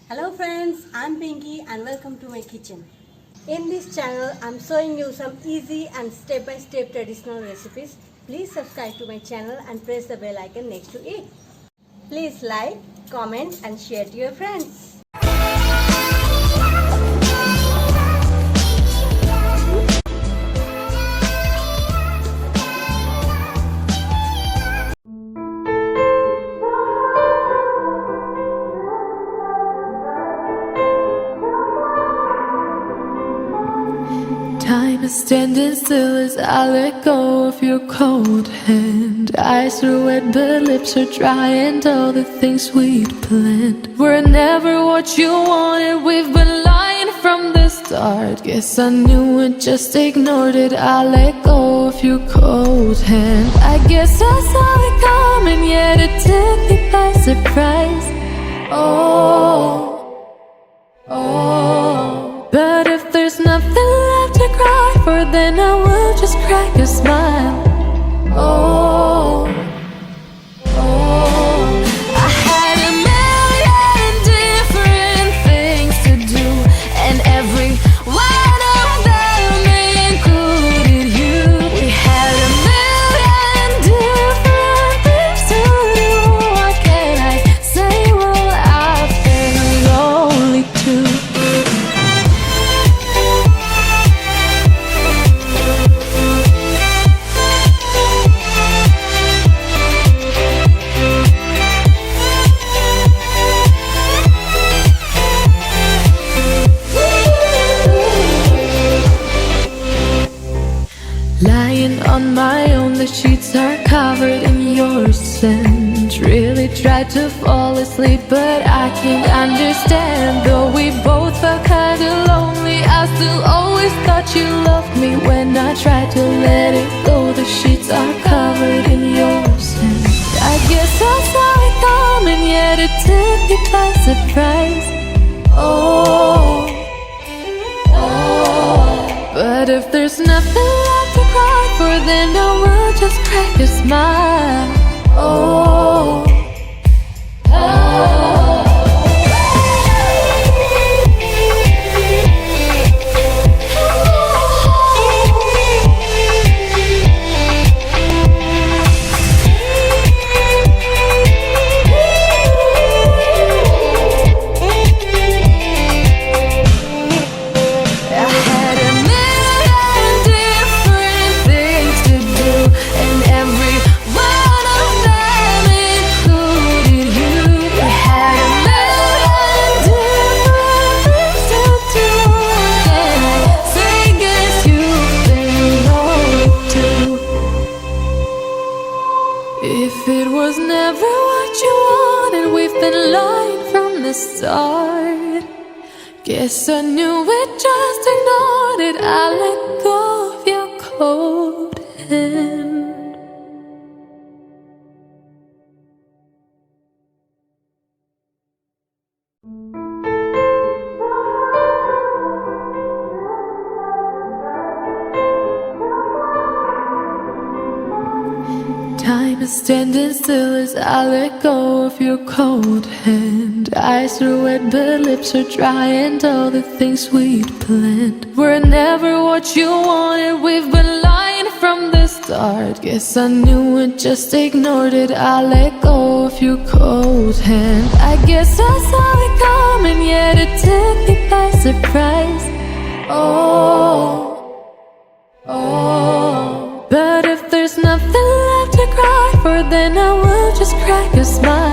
Hello friends, I'm Pinky and welcome to my kitchen. In this channel, I'm showing you some easy and step-by-step traditional recipes. Please subscribe to my channel and press the bell icon next to it. Please like, comment and share to your friends. Time is standing still as I let go of your cold hand. Eyes are wet but lips are dry, and all the things we'd planned were never what you wanted. We've been lying from the start. Guess I knew it, just ignored it. I let go of your cold hand. I guess I saw it coming, yet it took me by surprise. But if there's nothing left to cry for, then I will just crack a smile. I had a million different things to do, and every one of them included you. We had a million different things to do. What can I say? Well, I've been lonely too. Lying on my own, the sheets are covered in your scent. Really tried to fall asleep, but I can't understand. Though we both felt kinda lonely, I still always thought you loved me. When I tried to let it go, the sheets are covered in your scent. I guess I saw it coming, yet it took me by surprise. But if there's nothing left to cry for, then I will just crack a smile. If it was never what you wanted, we've been lying from the start. Guess I knew it, just ignored it. I let go of your cold hand. Time is standing still as I let go of your cold hand. Eyes are wet but lips are dry, and all the things we'd planned were never what you wanted. We've been lying from the start. Guess I knew it, just ignored it. I let go of your cold hand. I guess I saw it coming, yet it took me by surprise. But if there's nothing left to cry for, then I will just crack a smile.